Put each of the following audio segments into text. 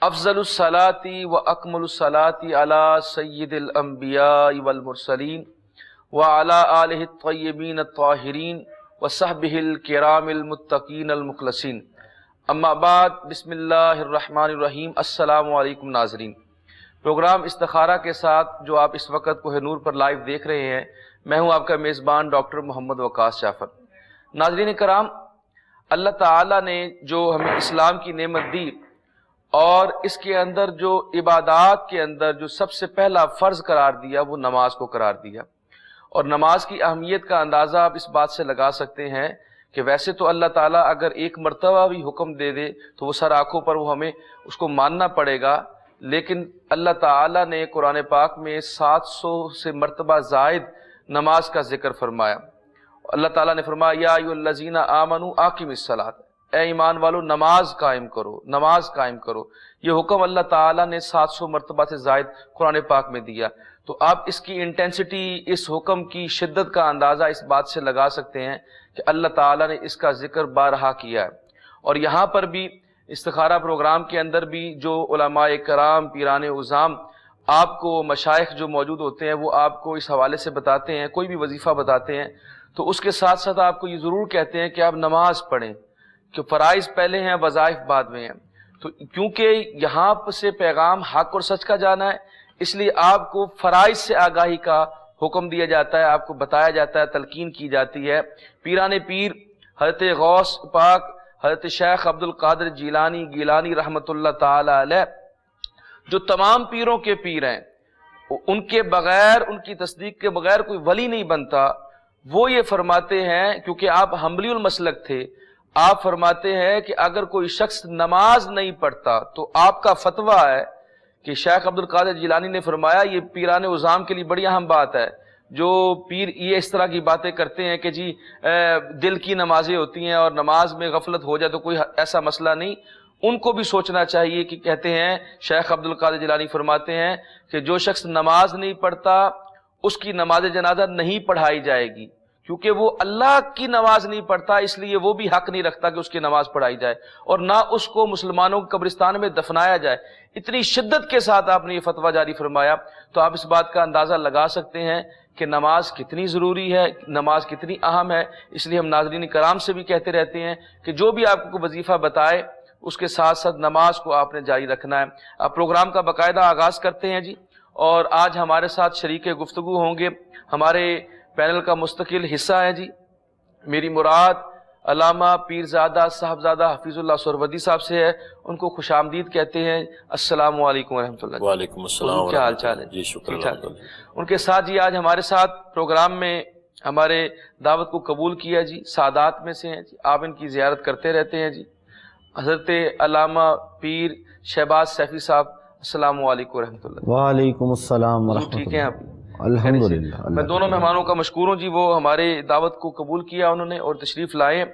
افضل الصلاتی و اکمل الصلاتی علی سید الانبیاء والمرسلین وعلی آلہ الطیبین الطاہرین وصحبہ الکرام المتقین المخلصین، اما بعد، بسم اللہ الرحمن الرحیم۔ السلام علیکم ناظرین، پروگرام استخارہ کے ساتھ جو آپ اس وقت کوہ نور پر لائیو دیکھ رہے ہیں، میں ہوں آپ کا میزبان ڈاکٹر محمد وقاص جعفر۔ ناظرین کرام، اللہ تعالیٰ نے جو ہمیں اسلام کی نعمت دی اور اس کے اندر جو عبادات کے اندر جو سب سے پہلا فرض قرار دیا وہ نماز کو قرار دیا، اور نماز کی اہمیت کا اندازہ آپ اس بات سے لگا سکتے ہیں کہ ویسے تو اللہ تعالیٰ اگر ایک مرتبہ بھی حکم دے دے تو وہ سر آنکھوں پر وہ ہمیں اس کو ماننا پڑے گا، لیکن اللہ تعالیٰ نے قرآن پاک میں 700 سے مرتبہ زائد نماز کا ذکر فرمایا۔ اللہ تعالیٰ نے فرمایا یا ایھا الذین آمنوا اقیموا الصلاۃ، اے ایمان والو نماز قائم کرو، نماز قائم کرو۔ یہ حکم اللہ تعالیٰ نے 700 مرتبہ سے زائد قرآن پاک میں دیا، تو آپ اس کی انٹینسٹی، اس حکم کی شدت کا اندازہ اس بات سے لگا سکتے ہیں کہ اللہ تعالیٰ نے اس کا ذکر بارہا کیا ہے۔ اور یہاں پر بھی استخارہ پروگرام کے اندر بھی جو علماء کرام، پیران عظام، آپ کو مشائخ جو موجود ہوتے ہیں وہ آپ کو اس حوالے سے بتاتے ہیں، کوئی بھی وظیفہ بتاتے ہیں تو اس کے ساتھ ساتھ آپ کو یہ ضرور کہتے ہیں کہ آپ نماز پڑھیں، کہ فرائض پہلے ہیں، وظائف بعد میں ہیں۔ تو کیونکہ یہاں سے پیغام حق اور سچ کا جانا ہے، اس لیے آپ کو فرائض سے آگاہی کا حکم دیا جاتا ہے، آپ کو بتایا جاتا ہے، تلقین کی جاتی ہے۔ پیران پیر حضرت غوث پاک حضرت شیخ عبد القادر گیلانی رحمۃ اللہ تعالی علیہ، جو تمام پیروں کے پیر ہیں، ان کے بغیر، ان کی تصدیق کے بغیر کوئی ولی نہیں بنتا۔ وہ یہ فرماتے ہیں، کیونکہ آپ حنبلی المسلک تھے، آپ فرماتے ہیں کہ اگر کوئی شخص نماز نہیں پڑھتا تو آپ کا فتویٰ ہے کہ شیخ عبد القادر جیلانی نے فرمایا یہ پیران عظام کے لیے بڑی اہم بات ہے۔ جو پیر یہ اس طرح کی باتیں کرتے ہیں کہ جی دل کی نمازیں ہوتی ہیں اور نماز میں غفلت ہو جائے تو کوئی ایسا مسئلہ نہیں، ان کو بھی سوچنا چاہیے کہ کہتے ہیں شیخ عبد القادر جیلانی فرماتے ہیں کہ جو شخص نماز نہیں پڑھتا اس کی نماز جنازہ نہیں پڑھائی جائے گی، کیونکہ وہ اللہ کی نماز نہیں پڑھتا، اس لیے وہ بھی حق نہیں رکھتا کہ اس کی نماز پڑھائی جائے، اور نہ اس کو مسلمانوں کے قبرستان میں دفنایا جائے۔ اتنی شدت کے ساتھ آپ نے یہ فتویٰ جاری فرمایا، تو آپ اس بات کا اندازہ لگا سکتے ہیں کہ نماز کتنی ضروری ہے، نماز کتنی اہم ہے۔ اس لیے ہم ناظرین کرام سے بھی کہتے رہتے ہیں کہ جو بھی آپ کو وظیفہ بتائے اس کے ساتھ ساتھ نماز کو آپ نے جاری رکھنا ہے۔ آپ پروگرام کا باقاعدہ آغاز کرتے ہیں جی، اور آج ہمارے ساتھ شریک گفتگو ہوں گے، ہمارے پینل کا مستقل حصہ ہے جی، میری مراد علامہ پیرزادہ صاحبزادہ حفیظ اللہ سہروردی صاحب سے ہے، ان کو خوش آمدید کہتے ہیں۔ السلام علیکم ورحمۃ اللہ۔ وعلیکم السلام، کیا حال چال ہے؟ جی شکر ٹھیک ٹھاک۔ اللہ۔ ان کے ساتھ جی آج ہمارے ساتھ پروگرام میں ہمارے دعوت کو قبول کیا جی، سادات میں سے ہیں جی، آپ ان کی زیارت کرتے رہتے ہیں جی، حضرت علامہ پیر شہباز سیفی صاحب۔ السلام علیکم ورحمۃ اللہ۔ وعلیکم السلام ورحمۃ اللہ۔ ٹھیک ہیں آپ؟ الحمدللہ۔ میں دونوں مہمانوں کا مشکور ہوں جی، وہ ہمارے دعوت کو قبول کیا انہوں نے اور تشریف لائے۔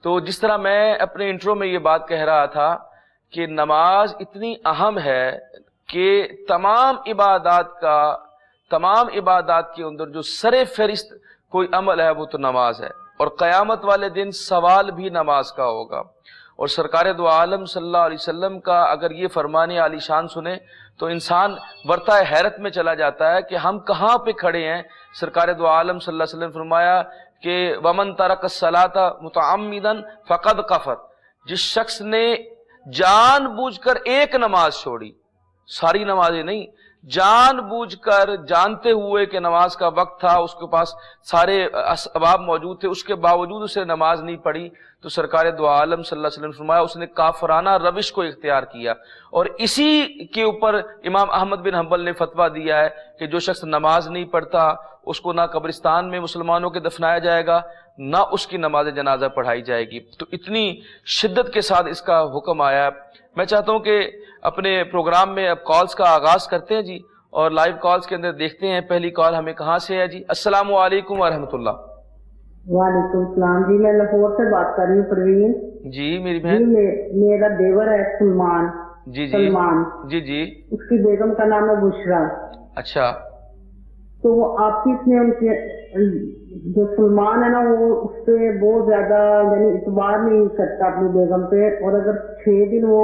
تو جس طرح میں اپنے انٹرو میں یہ بات کہہ رہا تھا کہ نماز اتنی اہم ہے کہ تمام عبادات کے اندر جو سر فہرست کوئی عمل ہے وہ تو نماز ہے، اور قیامت والے دن سوال بھی نماز کا ہوگا۔ اور سرکار دو عالم صلی اللہ علیہ وسلم کا اگر یہ فرمان عالی شان سنے تو انسان ورطہ حیرت میں چلا جاتا ہے کہ ہم کہاں پہ کھڑے ہیں۔ سرکار دو عالم صلی اللہ علیہ وسلم فرمایا کہ وَمَن تَرَكَ الصَّلَاةَ مُتَعَمِّدًا فَقَدْ كَفَرَ، جس شخص نے جان بوجھ کر ایک نماز چھوڑی، ساری نمازیں نہیں، جان بوجھ کر جانتے ہوئے کہ نماز کا وقت تھا، اس کے پاس سارے اسباب موجود تھے، اس کے باوجود اسے نماز نہیں پڑھی، تو سرکار دو عالم صلی اللہ علیہ وسلم نے فرمایا اس نے کافرانہ روش کو اختیار کیا۔ اور اسی کے اوپر امام احمد بن حنبل نے فتویٰ دیا ہے کہ جو شخص نماز نہیں پڑھتا اس کو نہ قبرستان میں مسلمانوں کے دفنایا جائے گا، نہ اس کی نماز جنازہ پڑھائی جائے گی۔ تو اتنی شدت کے ساتھ اس کا حکم آیا ہے۔ میں چاہتا ہوں کہ اپنے پروگرام میں اب کالز کا آغاز کرتے ہیں جی، اور لائیو کالز کے اندر دیکھتے ہیں پہلی کال ہمیں کہاں سے ہے جی۔ السلام علیکم ورحمۃ اللہ۔ وعلیکم السلام جی، میں لاہور سے بات کر رہی ہوں پروین جی میری بہن۔ جی میرا دیور ہے سلمان۔ جی سلمان جی اس کی بیگم کا نام ہے بشرا۔ اچھا، تو وہ آفس میں ان کے جو سلمان ہے نا وہ اس پہ بہت زیادہ یعنی اعتبار نہیں کرتا اپنی بیگم پہ، اور اگر 6 دن وہ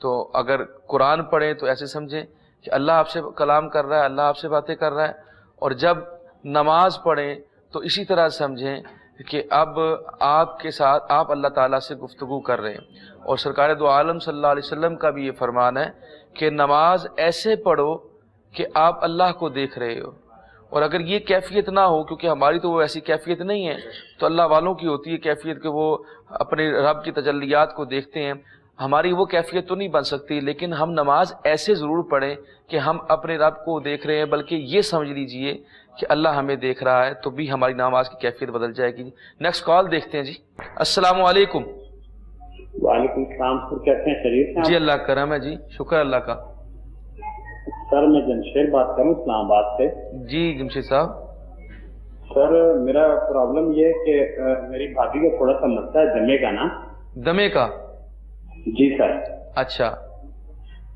تو اگر قرآن پڑھیں تو ایسے سمجھیں کہ اللہ آپ سے کلام کر رہا ہے، اللہ آپ سے باتیں کر رہا ہے، اور جب نماز پڑھیں تو اسی طرح سمجھیں کہ اب آپ کے ساتھ آپ اللہ تعالیٰ سے گفتگو کر رہے ہیں۔ اور سرکار دو عالم صلی اللہ علیہ وسلم کا بھی یہ فرمان ہے کہ نماز ایسے پڑھو کہ آپ اللہ کو دیکھ رہے ہو، اور اگر یہ کیفیت نہ ہو، کیونکہ ہماری تو وہ ایسی کیفیت نہیں ہے، تو اللہ والوں کی ہوتی ہے کیفیت کہ وہ اپنے رب کی تجلیات کو دیکھتے ہیں، ہماری وہ کیفیت تو نہیں بن سکتی، لیکن ہم نماز ایسے ضرور پڑھیں کہ ہم اپنے رب کو دیکھ رہے ہیں، بلکہ یہ سمجھ لیجئے کہ اللہ ہمیں دیکھ رہا ہے، تو بھی ہماری نماز کی کیفیت بدل جائے گی۔ نیکسٹ کال دیکھتے ہیں جی۔ السلام علیکم۔ وعلیکم السلام سر، کیسے ہیں؟ خیریت سے؟ جی اللہ کا کرم ہے جی، شکر اللہ کا۔ سر میں جمشید بات کروں اسلام آباد سے۔ جی جمشید صاحب۔ سر میرا پرابلم یہ ہے کہ میری بھابھی کا تھوڑا سا مسئلہ ہے دمے کا نا۔ دمے کا؟ جی سر۔ اچھا۔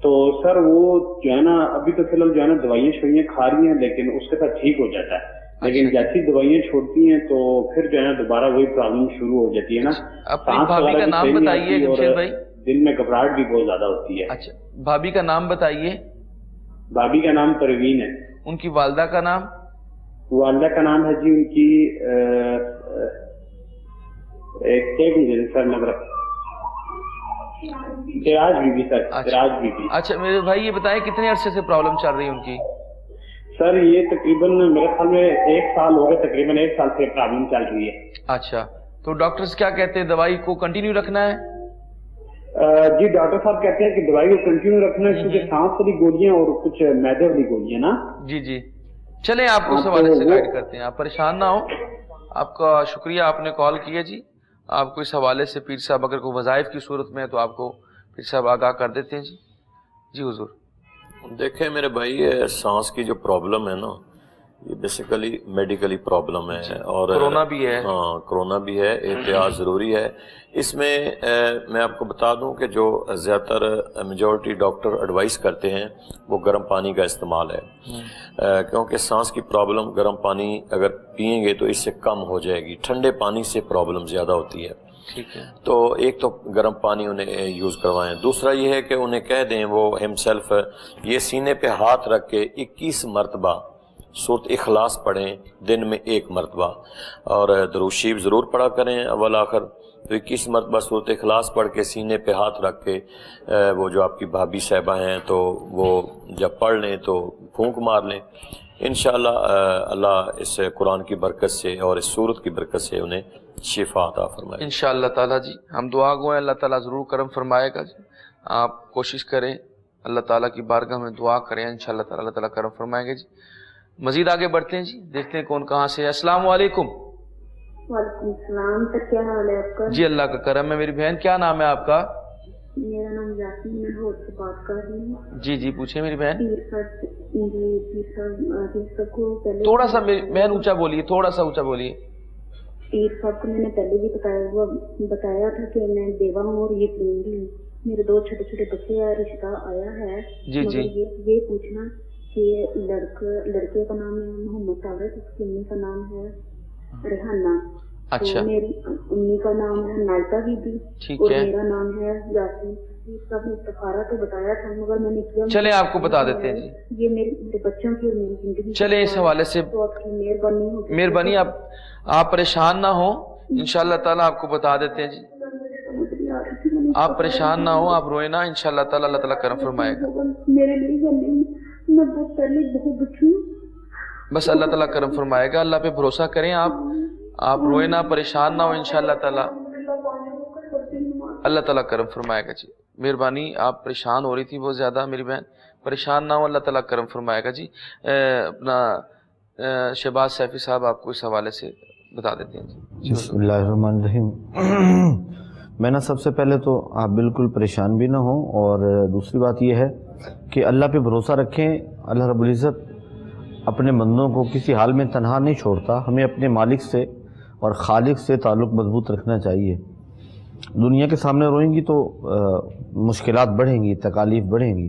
تو سر وہ جو ہے نا ابھی تو فی الحال جو ہے نا دوائیاں شوائیاں کھا رہی ہیں، لیکن اس کے ساتھ ٹھیک ہو جاتا ہے، لیکن جیسی دوائیاں چھوڑتی ہیں تو پھر جو ہے نا دوبارہ وہی پرابلم شروع ہو جاتی ہے نا۔ اپنی بھابھی کا نام بتائیے جمشید بھائی۔ دل میں گھبراہٹ بھی بہت زیادہ ہوتی ہے۔ اچھا، بھابھی کا نام بتائیے۔ بھابھی کا نام پروین ہے۔ ان کی والدہ کا نام؟ والدہ کا نام ہے جی ان کی ایک مجھے سر نظر Siraj B B sir, Siraj B B. اچھا میرے بھائی یہ بتائیں کتنے عرصے سے پرابلم چل رہی ہے ان کی؟ سر یہ تقریباً میرے خیال میں 1 سال ہو گئے، تقریباً 1 سال سے پرابلم چل رہی ہے۔ اچھا، تو ڈاکٹرز کیا کہتے ہیں، دوائی کو کنٹینیو رکھنا ہے؟ جی ڈاکٹر صاحب کہتے ہیں کہ دوائی کو کنٹینیو رکھنا ہے، کیونکہ سانس والی گولیاں اور کچھ میدے والی گولیاں نا۔ جی جی، چلیں آپ کو اس حوالے سے گائیڈ کرتے ہیں، آپ پریشان نہ ہو۔ آپ کا شکریہ، آپ نے کال کیا جی۔ آپ کو اس حوالے سے پیر صاحب اگر کوئی وظائف کی صورت میں ہے تو آپ کو پیر صاحب آگاہ کر دیتے ہیں جی۔ جی حضور۔ دیکھیں میرے بھائی، یہ سانس کی جو پرابلم ہے نا، یہ بیسیکلی میڈیکلی پرابلم ہے، اور کرونا بھی ہے۔ ہاں کرونا بھی ہے، احتیاط ضروری ہے اس میں۔ میں آپ کو بتا دوں کہ جو زیادہ تر میجورٹی ڈاکٹر ایڈوائز کرتے ہیں وہ گرم پانی کا استعمال ہے، کیونکہ سانس کی پرابلم گرم پانی اگر پئیں گے تو اس سے کم ہو جائے گی، ٹھنڈے پانی سے پرابلم زیادہ ہوتی ہے۔ ٹھیک ہے، تو ایک تو گرم پانی انہیں یوز کروائیں، دوسرا یہ ہے کہ انہیں کہہ دیں وہ ہم سیلف یہ سینے پہ ہاتھ رکھ کے 21 مرتبہ سورۃ اخلاص پڑھیں دن میں 1 مرتبہ، اور درود شریف ضرور پڑھا کریں اول آخر۔ تو 21 مرتبہ سورۃ اخلاص پڑھ کے سینے پہ ہاتھ رکھ کے وہ جو آپ کی بھابھی صاحبہ ہیں تو وہ جب پڑھ لیں تو پھونک مار لیں، انشاءاللہ اللہ اس قرآن کی برکت سے اور اس سورت کی برکت سے انہیں شفا عطا فرمائے انشاءاللہ تعالیٰ جی۔ ہم دعا گو ہیں، اللہ تعالیٰ ضرور کرم فرمائے گا جی۔ آپ کوشش کریں، اللہ تعالیٰ کی بارگاہ میں دعا کریں، انشاءاللہ تعالیٰ اللہ تعالیٰ کرم فرمائیں گے جی۔ مزید آگے بڑھتے ہیں جی، دیکھتے ہیں کون کہاں سے ہے۔ السلام علیکم۔ وعلیکم السلام سر، کیا حال ہے آپ کا؟ جی اللہ کا کرم ہے۔ میری بہن کیا نام ہے آپ کا؟ میرا نام یاسمین، میں ہوٹ سے بات کر رہی ہوں۔ جی جی پوچھیں میری بہن۔ پیر صاحب کو پہلے تھوڑا سا میری بہن اونچا بولیے، تھوڑا سا اونچا بولیے۔ پیر صاحب کو میں نے پہلے بھی بتایا تھا کہ میں بیوہ ہوں اور یہ لوں گی، میرے 2 چھوٹے چھوٹے بچے ہیں، رشتہ آیا ہے۔ جی جی۔ یہ پوچھنا کہ لڑکے کا نام ہے محمد طارق، اس کی امی کا نام ہے ریحانہ، اچھا، میری امی کا نام ہے نائتا بی بی، ٹھیک اور ہے۔ میرا نام ہے یاسین۔ سب نے استخارہ تو بتایا تھا مگر میں نے کیا، چلیں آپ کو بتا دیتے ہیں جی۔ یہ میرے بچوں کی اور میری زندگی، چلیں اس حوالے سے تو آپ کی مہربانی ہوگی۔ مہربانی، آپ پریشان نہ ہوں، انشاءاللہ تعالیٰ آپ کو بتا دیتے ہیں جی۔ آپ پریشان نہ ہوں، آپ روئیں نہ، انشاءاللہ تعالیٰ اللہ تعالیٰ کرم فرمائے گا۔ میرے لیے میں بہت پہلے بہت دکھی ہوں، بس اللہ تعالیٰ کرم فرمائے گا، اللہ پہ بھروسہ کریں، آپ روئیں نہ، پریشان نہ ہو، انشاءاللہ تعالیٰ اللہ تعالیٰ کرم فرمائے گا جی۔ مہربانی، آپ پریشان ہو رہی تھی بہت زیادہ میری بہن، پریشان نہ ہو، اللہ تعالیٰ کرم فرمائے گا جی۔ اپنا شہباز سیفی صاحب آپ کو اس حوالے سے بتا دیتے ہیں جی۔ بسم اللہ الرحمن الرحیم۔ میں نا سب سے پہلے تو آپ بالکل پریشان بھی نہ ہوں، اور دوسری بات یہ ہے کہ اللہ پہ بھروسہ رکھیں۔ اللہ رب العزت اپنے بندوں کو کسی حال میں تنہا نہیں چھوڑتا، ہمیں اپنے مالک سے اور خالق سے تعلق مضبوط رکھنا چاہیے۔ دنیا کے سامنے روئیں گی تو مشکلات بڑھیں گی، تکالیف بڑھیں گی،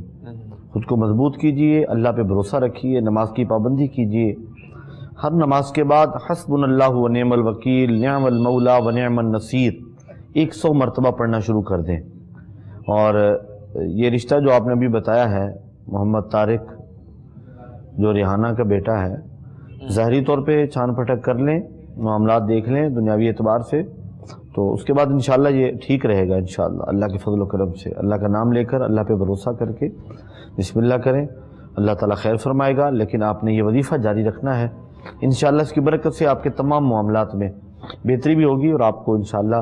خود کو مضبوط کیجئے، اللہ پہ بھروسہ رکھیے، نماز کی پابندی کیجئے۔ ہر نماز کے بعد حسبنا اللہ و نعم الوکیل، نعم المولا و نعم النصیر 100 مرتبہ پڑھنا شروع کر دیں، اور یہ رشتہ جو آپ نے ابھی بتایا ہے محمد طارق جو ریحانہ کا بیٹا ہے، ظاہری طور پہ چھان پھٹک کر لیں، معاملات دیکھ لیں دنیاوی اعتبار سے، تو اس کے بعد انشاءاللہ یہ ٹھیک رہے گا انشاءاللہ اللہ کے فضل و کرم سے۔ اللہ کا نام لے کر، اللہ پہ بھروسہ کر کے بسم اللہ کریں، اللہ تعالیٰ خیر فرمائے گا۔ لیکن آپ نے یہ وظیفہ جاری رکھنا ہے، انشاءاللہ اس کی برکت سے آپ کے تمام معاملات میں بہتری بھی ہوگی اور آپ کو انشاءاللہ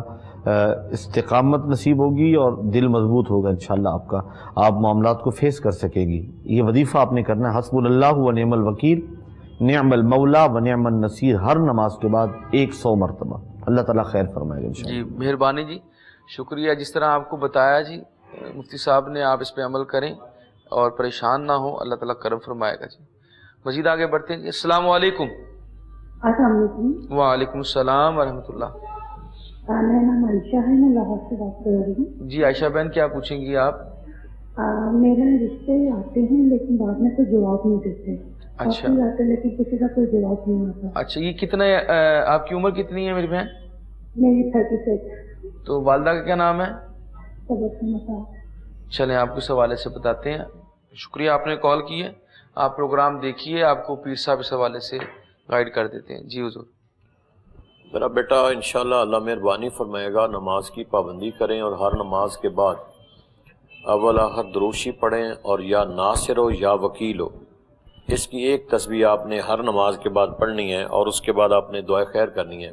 استقامت نصیب ہوگی اور دل مضبوط ہوگا انشاءاللہ آپ کا، آپ معاملات کو فیس کر سکے گی۔ یہ وظیفہ آپ نے کرنا ہے، حسبنا اللہ و نعم الوکیل نعم المولا و نعم النصیر، ہر نماز کے بعد 100 مرتبہ۔ اللہ تعالیٰ خیر فرمائے گا انشاءاللہ۔ جی مہربانی جی، شکریہ۔ جس طرح آپ کو بتایا جی مفتی صاحب نے، آپ اس پہ عمل کریں اور پریشان نہ ہوں، اللہ تعالیٰ کرم فرمائے گا جی۔ مزید آگے بڑھتے ہیں جی۔ السلام علیکم۔ السلام علیکم۔ وعلیکم السلام ورحمۃ اللہ۔ میرا نام عائشہ ہے، میں لاہور سے بات کر رہی ہوں۔ جی عائشہ بہن، کیا پوچھیں گی آپ؟ میرے رشتے آتے ہیں لیکن بعد میں کوئی جواب نہیں دیتے۔ اچھا آتے لیکن کسی کا کوئی جواب نہیں آتا۔ اچھا، یہ کتنے آپ کی عمر کتنی ہے میری بہن؟ میری 36۔ تو والدہ کا کیا نام ہے؟ تبسم۔ چلیں آپ کو اس حوالے سے بتاتے ہیں۔ شکریہ آپ نے کال کی ہے، آپ پروگرام دیکھیے، آپ کو پیر صاحب اس حوالے سے گائیڈ کر دیتے ہیں۔ جی حضور۔ میرا بیٹا انشاءاللہ اللہ مہربانی فرمائے گا، نماز کی پابندی کریں اور ہر نماز کے بعد اول آخر دروشی پڑھیں، اور یا ناصر ہو یا وکیل ہو، اس کی ایک تسبیح آپ نے ہر نماز کے بعد پڑھنی ہے، اور اس کے بعد آپ نے دعائے خیر کرنی ہے۔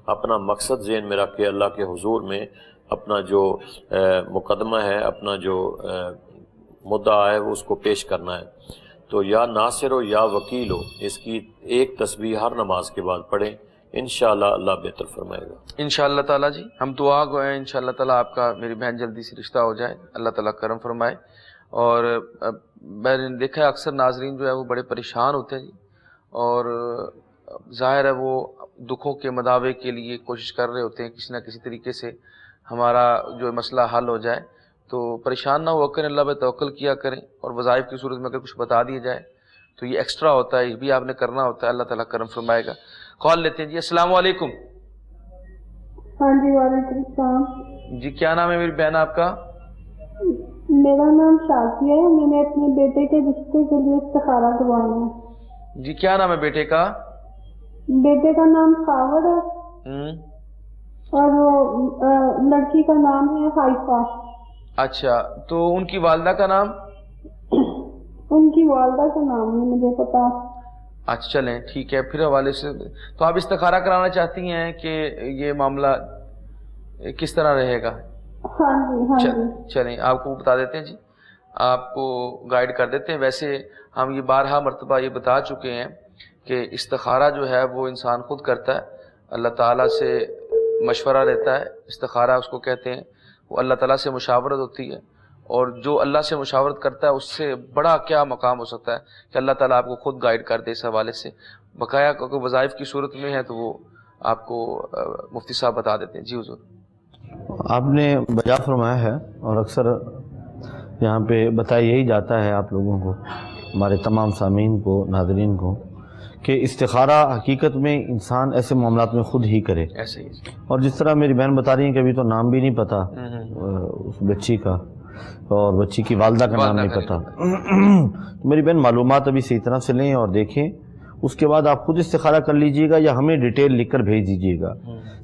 اپنا مقصد ذہن میں رکھ کے اللہ کے حضور میں اپنا جو مقدمہ ہے، اپنا جو مدعا ہے اس کو پیش کرنا ہے۔ تو یا ناصر ہو یا وکیل ہو، اس کی ایک تسبیح ہر نماز کے بعد پڑھیں، انشاءاللہ اللہ بہتر فرمائے گا انشاءاللہ تعالیٰ جی۔ ہم دعا گو ہیں انشاءاللہ تعالیٰ آپ کا میری بہن جلدی سے رشتہ ہو جائے، اللہ تعالیٰ کرم فرمائے۔ اور میں نے دیکھا ہے اکثر ناظرین جو ہے وہ بڑے پریشان ہوتے ہیں جی، اور ظاہر ہے وہ دکھوں کے مداوے کے لیے کوشش کر رہے ہوتے ہیں کسی نہ کسی طریقے سے ہمارا جو مسئلہ حل ہو جائے۔ تو پریشان نہ ہوا کریں، اللہ پہ توکل کیا کریں، اور وظائف کی صورت میں اگر کچھ بتا دیا جائے تو یہ ایکسٹرا ہوتا ہے، یہ بھی آپ نے کرنا ہوتا ہے، اللہ تعالیٰ کرم فرمائے گا۔ کال لیتے ہیں جی۔ السلام علیکم۔ ہاں جی وعلیکم السلام۔ جی کیا نام ہے میری بہن آپ کا؟ میرا نام شازیہ ہے، میں نے اپنے بیٹے کے رشتے کے لیے استخارہ کروانا ہے۔ جی کیا نام ہے بیٹے کا؟ بیٹے کا نام خاور ہے اور وہ لڑکی کا نام ہے حائفہ۔ اچھا، تو ان کی والدہ کا نام؟ ان کی والدہ کا نام نہیں مجھے پتا۔ اچھا چلیں ٹھیک ہے، پھر حوالے سے تو آپ استخارہ کرانا چاہتی ہیں کہ یہ معاملہ کس طرح رہے گا؟ ہاں جی ہاں جی۔ چلیں آپ کو بتا دیتے ہیں جی، آپ کو گائیڈ کر دیتے ہیں۔ ویسے ہم یہ بارہا مرتبہ یہ بتا چکے ہیں کہ استخارہ جو ہے وہ انسان خود کرتا ہے، اللہ تعالیٰ سے مشورہ لیتا ہے، استخارہ اس کو کہتے ہیں، وہ اللہ تعالیٰ سے مشاورت ہوتی ہے، اور جو اللہ سے مشاورت کرتا ہے اس سے بڑا کیا مقام ہو سکتا ہے کہ اللہ تعالیٰ آپ کو خود گائیڈ کر دے اس حوالے سے۔ بقایا کوئی وظائف کی صورت میں ہے تو وہ آپ کو مفتی صاحب بتا دیتے ہیں۔ جی حضور۔ آپ نے بجا فرمایا ہے، اور اکثر یہاں پہ بتایا یہی جاتا ہے آپ لوگوں کو، ہمارے تمام سامعین کو، ناظرین کو، کہ استخارہ حقیقت میں انسان ایسے معاملات میں خود ہی کرے۔ ایسے ہی۔ اور جس طرح میری بہن بتا رہی ہیں کہ ابھی تو نام بھی نہیں پتا اس بچی کا، اور بچی کی والدہ کا نام نہیں پتا، تو میری بہن معلومات ابھی صحیح طرح سے لیں اور دیکھیں، اس کے بعد آپ خود استخارہ کر لیجئے گا یا ہمیں ڈیٹیل لکھ کر بھیج دیجئے گا۔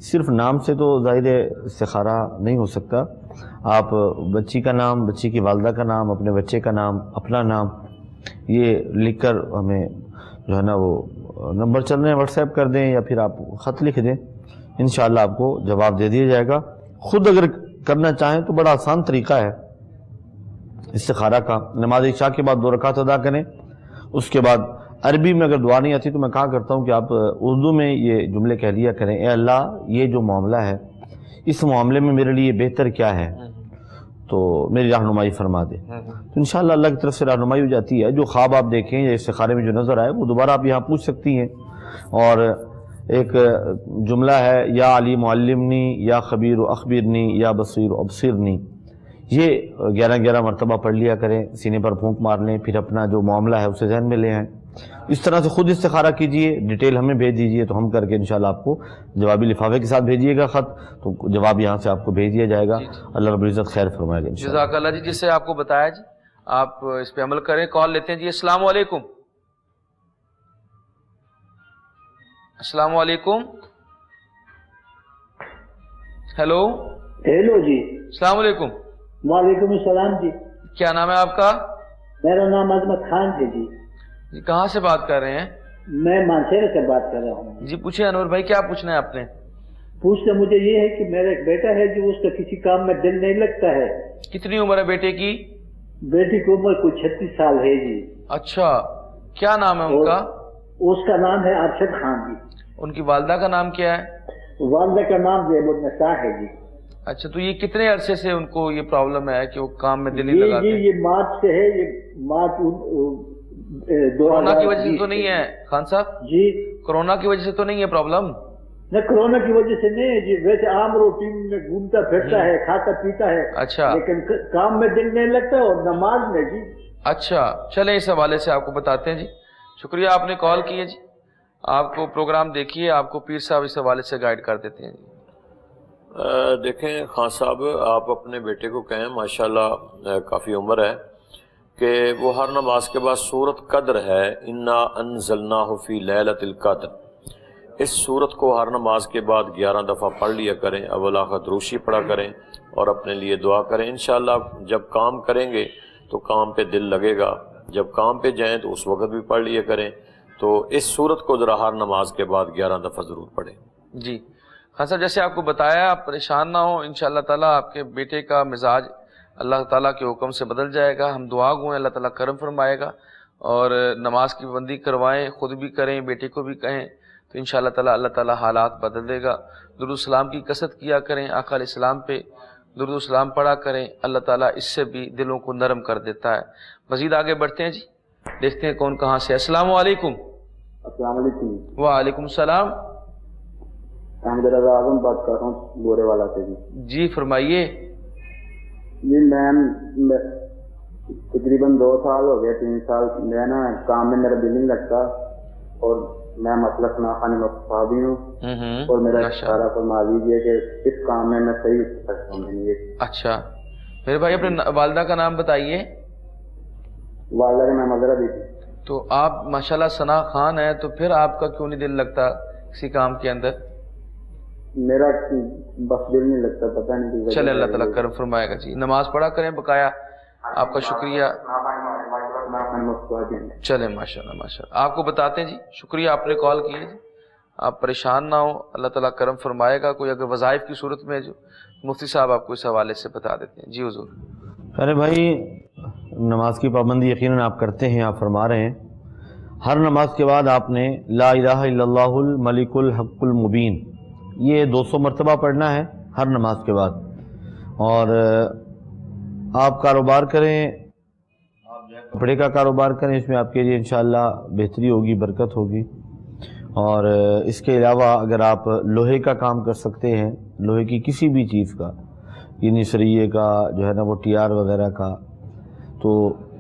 صرف نام سے تو ظاہر استخارہ نہیں ہو سکتا، آپ بچی کا نام، بچی کی والدہ کا نام، اپنے بچے کا نام، اپنا نام، یہ لکھ کر ہمیں جو ہے نا وہ نمبر چل رہے ہیں واٹس ایپ کر دیں، یا پھر آپ خط لکھ دیں، انشاءاللہ آپ کو جواب دے دیا جائے گا۔ خود اگر کرنا چاہیں تو بڑا آسان طریقہ ہے استخارہ کا۔ نماز عشاء کے بعد 2 رکعت ادا کریں، اس کے بعد عربی میں اگر دعا نہیں آتی تو میں کہا کرتا ہوں کہ آپ اردو میں یہ جملے کہہ لیا کریں، اے اللہ یہ جو معاملہ ہے اس معاملے میں میرے لیے بہتر کیا ہے تو میری رہنمائی فرما دے، تو انشاءاللہ اللہ کی طرف سے رہنمائی ہو جاتی ہے۔ جو خواب آپ دیکھیں یا استخارے میں جو نظر آئے وہ دوبارہ آپ یہاں پوچھ سکتی ہیں۔ اور ایک جملہ ہے، یا علی معلمنی یا خبیر اخبرنی یا بصیر ابصرنی، یہ 11 مرتبہ پڑھ لیا کریں، سینے پر پھونک مار لیں، پھر اپنا جو معاملہ ہے اسے ذہن میں لے آئیں. اس طرح سے خود استخارہ کیجئے، ڈیٹیل ہمیں بھیج دیجئے تو ہم کر کے انشاءاللہ آپ کو جوابی لفافے کے ساتھ بھیجیے گا خط، تو جواب یہاں سے آپ کو بھیج دیا جائے گا. اللہ رب العزت خیر فرمائے گا انشاءاللہ. جزاک اللہ جی. جسے آپ کو بتایا جی آپ اس پہ عمل کریں. کال لیتے ہیں جی. السلام علیکم. السلام علیکم. ہیلو. ہیلو جی. السلام علیکم. وعلیکم السلام جی. کیا نام ہے آپ کا؟ میرا نام عظمت خان جی. جی کہاں سے بات کر رہے ہیں؟ میں مانسہرہ سے بات کر رہا ہوں. جی پوچھیں انور بھائی، کیا پوچھنا ہے آپ نے؟ پوچھنا مجھے یہ ہے کہ میرا ایک بیٹا ہے جو اس کا کسی کام میں دل نہیں لگتا ہے. کتنی عمر ہے بیٹے کی؟ بیٹی کی عمر کوئی 36 سال ہے جی. اچھا، کیا نام ہے ان کا؟ اس کا نام ہے ارشد خان جی. ان کی والدہ کا نام کیا ہے؟ والدہ کا نام زیب النساء ہے جی. اچھا، تو یہ کتنے عرصے سے ان کو یہ پرابلم ہے کہ وہ کام میں دل نہیں لگاتے؟ یہ مارچ سے ہے. یہ مارچ کورونا کی وجہ سے تو نہیں ہے خان صاحب جی؟ کورونا کی وجہ سے تو نہیں ہے پرابلم؟ نہ کرونا کی وجہ سے نہیں ہے جی. ویسے عام روٹین میں گھومتا پھرتا ہے، کھاتا پیتا ہے. اچھا، لیکن کام میں دل نہیں لگتا اور نماز میں جی. اچھا چلیں اس حوالے سے آپ کو بتاتے ہیں جی. شکریہ آپ نے کال کی ہے جی. آپ کو پروگرام دیکھیے، آپ کو پیر صاحب اس حوالے سے گائیڈ کر دیتے ہیں جی. دیکھیں خان صاحب، آپ اپنے بیٹے کو کہیں، ماشاءاللہ کافی عمر ہے، کہ وہ ہر نماز کے بعد سورۃ قدر ہے، انا انزلناہ فی لیلۃ القدر، اس سورت کو ہر نماز کے بعد 11 دفعہ پڑھ لیا کریں. اول آخر دروشی پڑھا کریں اور اپنے لیے دعا کریں. انشاءاللہ جب کام کریں گے تو کام پہ دل لگے گا، جب کام پہ جائیں تو اس وقت بھی پڑھ لیا کریں. تو اس سورت کو ذرا ہر نماز کے بعد 11 دفعہ ضرور پڑھیں. جی خان صاحب، جیسے آپ کو بتایا، آپ پریشان نہ ہوں، انشاءاللہ تعالیٰ آپ کے بیٹے کا مزاج اللہ تعالیٰ کے حکم سے بدل جائے گا. ہم دعا گو ہیں، اللہ تعالیٰ کرم فرمائے گا. اور نماز کی پابندی کروائیں، خود بھی کریں، بیٹے کو بھی کہیں، تو انشاءاللہ تعالیٰ اللہ تعالیٰ حالات بدل دے گا. درود السلام کی کثرت کیا کریں، آقا علیہ السلام پہ درود السلام پڑھا کریں. اللہ تعالیٰ اس سے بھی دلوں کو نرم کر دیتا ہے. مزید آگے بڑھتے ہیں جی، دیکھتے ہیں کون کہاں سے. السلام علیکم. السلام علیکم. وعلیکم السلام. احمد رضا اعظم بات کر رہا ہوں گورے والا سے جی. جی فرمائیے. جی میں تقریباً 2 سال ہو گیا، 3 سال میں نا کام میں میرا دل نہیں لگتا، اور میں مسلک ناخوانی مصطفیٰ بھی ہوں، اور میرا اشارہ فرما دیجیے کہ اس کام میں صحیح ہو سکتا ہوں. اچھا میرے بھائی، اپنے والدہ کا نام بتائیے. والدہ کا نام حضرت. تو آپ ماشاءاللہ ثنا خان ہیں، تو پھر آپ کا کیوں نہیں دل لگتا کسی کام کے اندر؟ میرا بس دل نہیں لگتا، پتہ نہیں. چلے اللہ تعالیٰ کرم فرمائے گا جی. نماز پڑھا کریں بقایا. آپ کا شکریہ. چلے ماشاءاللہ ماشاءاللہ. آپ کو بتاتے ہیں جی، شکریہ آپ نے کال کی ہے جی. آپ پریشان نہ ہوں، اللہ تعالیٰ کرم فرمائے گا. کوئی اگر وظائف کی صورت میں جو مفتی صاحب آپ کو اس حوالے سے بتا دیتے ہیں. جی حضور. ارے بھائی، نماز کی پابندی یقیناً آپ کرتے ہیں، آپ فرما رہے ہیں. ہر نماز کے بعد آپ نے لا الہ الا اللہ الملک الحق المبین یہ 200 مرتبہ پڑھنا ہے ہر نماز کے بعد. اور آپ کاروبار کریں، کپڑے کا کاروبار کریں، اس میں آپ کے لیے انشاءاللہ بہتری ہوگی، برکت ہوگی. اور اس کے علاوہ اگر آپ لوہے کا کام کر سکتے ہیں، لوہے کی کسی بھی چیز کا، یعنی سریے کا جو ہے نا وہ ٹیار وغیرہ کا، تو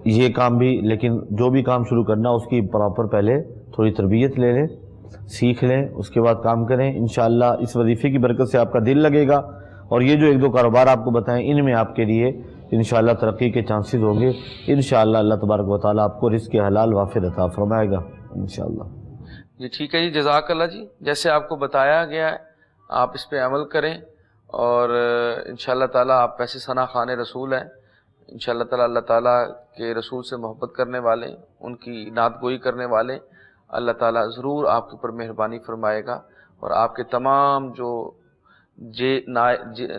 یہ کام بھی، لیکن جو بھی کام شروع کرنا اس کی پراپر پہلے تھوڑی تربیت لے لیں، سیکھ لیں، اس کے بعد کام کریں. انشاءاللہ اس وظیفے کی برکت سے آپ کا دل لگے گا. اور یہ جو 1-2 کاروبار آپ کو بتائیں، ان میں آپ کے لیے انشاءاللہ ترقی کے چانسز ہوں گے. انشاءاللہ اللہ تبارک و تعالیٰ آپ کو رزق حلال وافر عطا فرمائے گا انشاءاللہ. جی ٹھیک ہے جی، جزاک اللہ جی. جیسے آپ کو بتایا گیا ہے آپ اس پہ عمل کریں، اور انشاءاللہ تعالیٰ آپ ویسے ثنا خان رسول ہیں. انشاءاللہ تعالیٰ اللہ تعالیٰ کے رسول سے محبت کرنے والے، ان کی نعت گوئی کرنے والے، اللہ تعالیٰ ضرور آپ کے اوپر مہربانی فرمائے گا، اور آپ کے تمام جو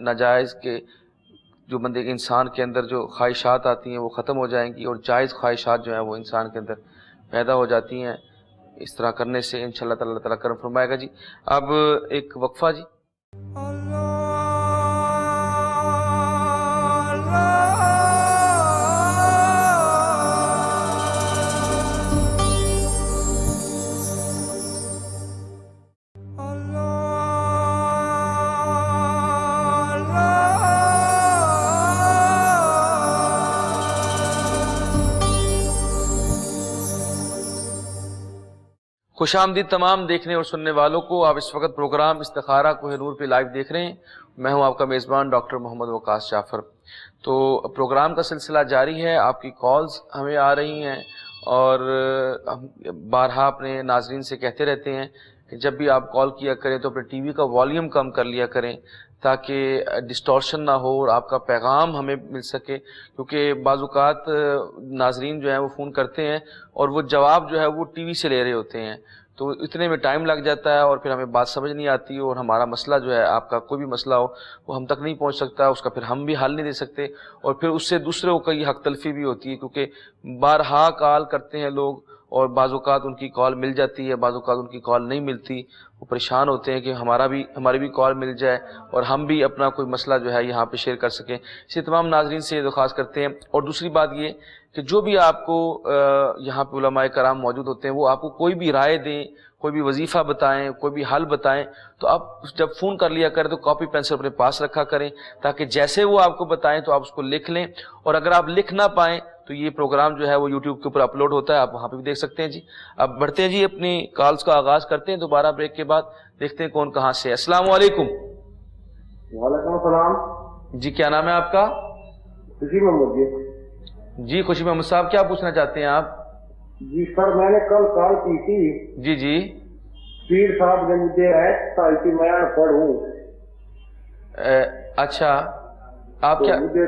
ناجائز کے جو بندے کے انسان کے اندر جو خواہشات آتی ہیں وہ ختم ہو جائیں گی، اور جائز خواہشات جو ہیں وہ انسان کے اندر پیدا ہو جاتی ہیں. اس طرح کرنے سے انشاءاللہ تعالیٰ اللہ تعالیٰ کرم فرمائے گا جی. اب ایک وقفہ جی. خوش آمدید تمام دیکھنے اور سننے والوں کو. آپ اس وقت پروگرام استخارہ کوہ نور پہ لائیو دیکھ رہے ہیں. میں ہوں آپ کا میزبان ڈاکٹر محمد وقاص جعفر. تو پروگرام کا سلسلہ جاری ہے. آپ کی کالز ہمیں آ رہی ہیں اور ہم بارہا اپنے ناظرین سے کہتے رہتے ہیں کہ جب بھی آپ کال کیا کریں تو اپنے ٹی وی کا والیوم کم کر لیا کریں تاکہ ڈسٹورشن نہ ہو اور آپ کا پیغام ہمیں مل سکے. کیونکہ بعض اوقات ناظرین جو ہیں وہ فون کرتے ہیں اور وہ جواب جو ہے وہ ٹی وی سے لے رہے ہوتے ہیں، تو اتنے میں ٹائم لگ جاتا ہے اور پھر ہمیں بات سمجھ نہیں آتی اور ہمارا مسئلہ جو ہے، آپ کا کوئی بھی مسئلہ ہو وہ ہم تک نہیں پہنچ سکتا، اس کا پھر ہم بھی حل نہیں دے سکتے اور پھر اس سے دوسروں کو کئی حق تلفی بھی ہوتی ہے. کیونکہ بارہا کال کرتے ہیں لوگ اور بعض اوقات ان کی کال مل جاتی ہے، بعض اوقات ان کی کال نہیں ملتی. وہ پریشان ہوتے ہیں کہ ہماری بھی کال مل جائے اور ہم بھی اپنا کوئی مسئلہ جو ہے یہاں پہ شیئر کر سکیں. اس لیے تمام ناظرین سے یہ درخواست کرتے ہیں. اور دوسری بات یہ کہ جو بھی آپ کو یہاں پہ علماء کرام موجود ہوتے ہیں وہ آپ کو کوئی بھی رائے دیں، کوئی بھی وظیفہ بتائیں، کوئی بھی حل بتائیں، تو آپ جب فون کر لیا کریں تو کاپی پینسل اپنے پاس رکھا کریں تاکہ جیسے وہ آپ کو بتائیں تو آپ اس کو لکھ لیں. اور اگر آپ لکھ نہ پائیں تو یہ پروگرام جو ہے وہ یوٹیوب کے اوپر اپلوڈ ہوتا ہے، آپ وہاں پہ بھی دیکھ سکتے ہیں. جی اب بڑھتے ہیں جی، اپنی کالز کا آغاز کرتے ہیں. دوبارہ بریک کے بعد دیکھتے ہیں کون کہاں سے. السلام علیکم. وعلیکم السلام. جی کیا نام ہے آپ کا؟ خوشی محمد. جی خوشی محمد صاحب، کیا پوچھنا چاہتے ہیں آپ؟ جی سر، میں نے کل کال کی تھی. جی جی. پیر صاحب نے مجھے میں پڑھ ہوں. اچھا، آپ کیا مجھے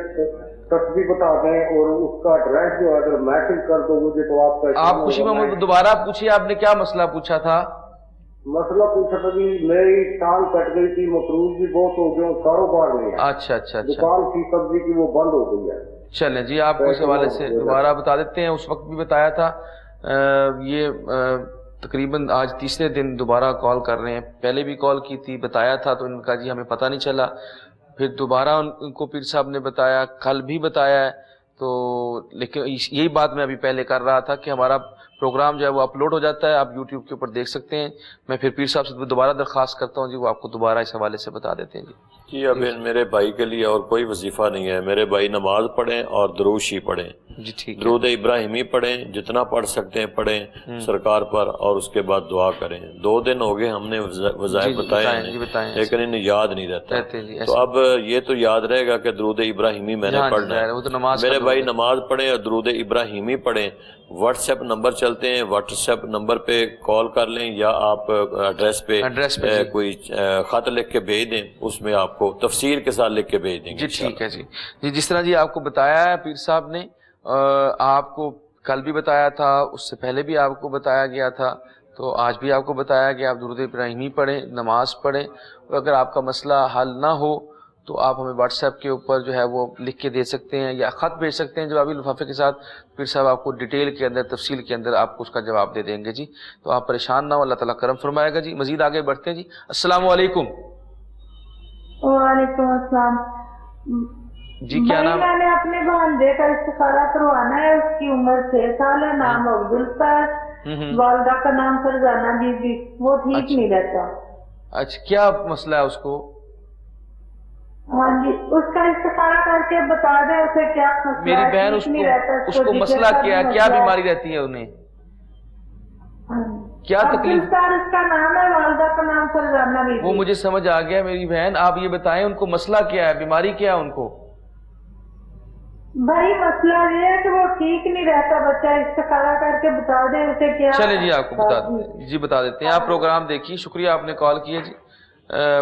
تصویر بتا دیں اور اس کا ایڈریس جو ہے اگر میسج کر دو مجھے تو آپ خوشی محمد دوبارہ پوچھیے، آپ نے کیا مسئلہ پوچھا تھا؟ مسئلہ پوچھا تھا کہ میری ٹانگ کٹ گئی تھی، مقروض بھی بہت ہو گئے، کاروبار نہیں ہے. اچھا اچھا اچھا. دکان کی سبزی کی وہ بند ہو گئی ہے. چلیں جی، آپ کو اس حوالے سے دوبارہ بتا دیتے ہیں. اس وقت بھی بتایا تھا. یہ تقریباً آج تیسرے دن دوبارہ کال کر رہے ہیں. پہلے بھی کال کی تھی، بتایا تھا تو ان کا جی ہمیں پتہ نہیں چلا. پھر دوبارہ ان کو پیر صاحب نے بتایا، کل بھی بتایا ہے. تو لیکن یہی بات میں ابھی پہلے کر رہا تھا کہ ہمارا پروگرام جو ہے وہ اپلوڈ ہو جاتا ہے، آپ یوٹیوب کے اوپر دیکھ سکتے ہیں. میں پھر پیر صاحب سے دوبارہ درخواست کرتا ہوں جی، وہ آپ کو دوبارہ اس حوالے سے بتا دیتے ہیں. جی اب میرے بھائی کے لیے اور کوئی وظیفہ نہیں ہے. میرے بھائی نماز پڑھیں اور درود شریف پڑھیں. جی ٹھیک. درود ابراہیمی پڑھیں، جتنا پڑھ سکتے ہیں پڑھیں سرکار پر، اور اس کے بعد دعا کریں. 2 دن ہو گئے ہم نے وظائف بتائے ہیں لیکن انہیں یاد نہیں رہتا. تو اب یہ تو یاد رہے گا کہ درود ابراہیمی میں نے پڑھنا ہے. میرے بھائی نماز پڑھیں اور درود ابراہیمی پڑھیں. واٹس ایپ نمبر چلتے ہیں، واٹس ایپ نمبر پہ کال کر لیں یا آپ ایڈریس پہ کوئی خط لکھ کے بھیج دیں، اس میں آپ کو تفسیر کے ساتھ لکھ کے بھیج دیں گے. جی ٹھیک ہے جی. جس طرح جی آپ کو بتایا ہے پیر صاحب نے، آپ کو کل بھی بتایا تھا، اس سے پہلے بھی آپ کو بتایا گیا تھا، تو آج بھی آپ کو بتایا کہ آپ درود ابراہیمی پڑھیں، نماز پڑھیں. اور اگر آپ کا مسئلہ حل نہ ہو تو آپ ہمیں واٹس ایپ کے اوپر جو ہے وہ لکھ کے دے سکتے ہیں یا خط بھیج سکتے ہیں جوابی لفافے کے ساتھ. پھر صاحب آپ کو ڈیٹیل کے اندر، تفصیل کے اندر آپ کو اس کا جواب دے دیں گے. جی تو آپ پریشان نہ ہو، اللہ تعالیٰ کرم فرمائے گا. جی مزید آگے بڑھتے ہیں. جی السلام علیکم. وعلیکم السلام. جی کیا نام؟ میں نے اپنے بھانجے کا استخارہ کروانا ہے. اس کی عمر 6 سال ہے، نام عبدالفتا ہے، والدہ کا نام فرزانہ بی بی. وہ ٹھیک نہیں رہتا. اچھا کیا مسئلہ ہے اس کو؟ ہاں جی، اس کا استخارہ کر کے بتا دیں اسے کیا مسئلہ ہے. میری بہن اس کو مسئلہ کیا ہے، کیا بیماری رہتی ہے انہیں، کیا تکلیف؟ اس کا نام ہے، والدہ کا نام فرزانہ بی بی. وہ مجھے سمجھ آ گیا میری بہن. آپ یہ بتائیں ان کو مسئلہ کیا ہے، بیماری کیا ہے ان کو؟ بھائی مسئلہ یہ ہے کہ وہ ٹھیک نہیں رہتا بچہ. استخارہ کر کے بتا دیں اسے کیا. چلیں جی آپ کو بتا دیتے ہیں. جی بتا دیتے ہیں. آپ پروگرام دیکھیے. شکریہ آپ نے کال کیا. جی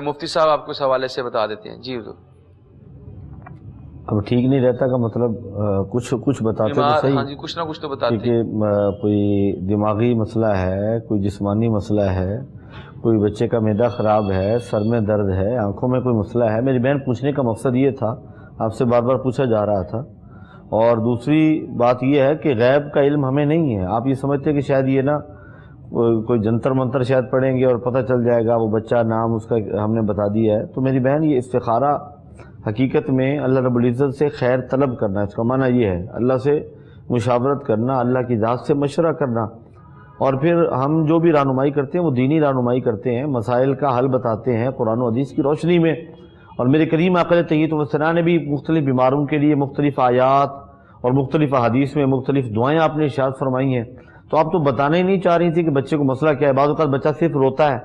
مفتی صاحب آپ کو اس حوالے سے بتا دیتے ہیں. جی حضور. اب ٹھیک نہیں رہتا کا مطلب کچھ بتاتے تو صحیح. ہاں جی کچھ نہ کچھ تو بتاتے ہیں. کہ کوئی دماغی مسئلہ ہے، کوئی جسمانی مسئلہ ہے، کوئی بچے کا معدہ خراب ہے، سر میں درد ہے، آنکھوں میں کوئی مسئلہ ہے. میری بہن پوچھنے کا مقصد یہ تھا، آپ سے بار بار پوچھا جا رہا تھا. اور دوسری بات یہ ہے کہ غیب کا علم ہمیں نہیں ہے. آپ یہ سمجھتے ہیں کہ شاید یہ نا کوئی جنتر منتر شاید پڑھیں گے اور پتہ چل جائے گا وہ بچہ نام اس کا ہم نے بتا دیا ہے. تو میری بہن یہ استخارہ حقیقت میں اللہ رب العزت سے خیر طلب کرنا ہے. اس کا معنی یہ ہے اللہ سے مشاورت کرنا، اللہ کی ذات سے مشورہ کرنا. اور پھر ہم جو بھی رہنمائی کرتے ہیں وہ دینی رہنمائی کرتے ہیں، مسائل کا حل بتاتے ہیں قرآن و حدیث کی روشنی میں. اور میرے کریم آقا طیب والسلام نے بھی مختلف بیماروں کے لیے مختلف آیات اور مختلف احادیث میں مختلف دعائیں آپ نے ارشاد فرمائی ہیں. تو آپ تو بتانا ہی نہیں چاہ رہی تھی کہ بچے کو مسئلہ کیا ہے. بعض اوقات بچہ صرف روتا ہے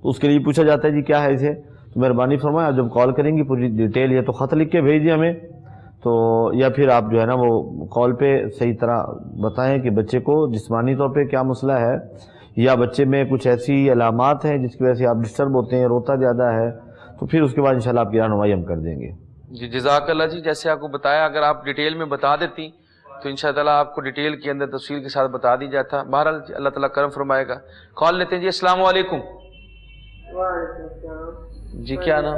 تو اس کے لیے پوچھا جاتا ہے جی کیا ہے اسے. تو مہربانی فرمائیں آپ جب کال کریں گی پوری ڈیٹیل یا تو خط لکھ کے بھیج دیں ہمیں, تو یا پھر آپ جو ہے نا وہ کال پہ صحیح طرح بتائیں کہ بچے کو جسمانی طور پہ کیا مسئلہ ہے, یا بچے میں کچھ ایسی علامات ہیں جس کی وجہ سے آپ ڈسٹرب ہوتے ہیں, روتا زیادہ ہے, تو پھر اس کے بعد انشاءاللہ آپ کی رہنمائی ہم کر دیں گے. جی جزاک اللہ جی. جیسے آپ کو بتایا, اگر آپ ڈیٹیل میں بتا دیتی تو انشاءاللہ آپ کو ڈیٹیل کے اندر تفصیل کے ساتھ بتا دی جاتا. بہرحال اللہ تعالیٰ کرم فرمائے گا. کال لیتے ہیں جی. السلام علیکم. وعلیکم السلام. جی کیا نام؟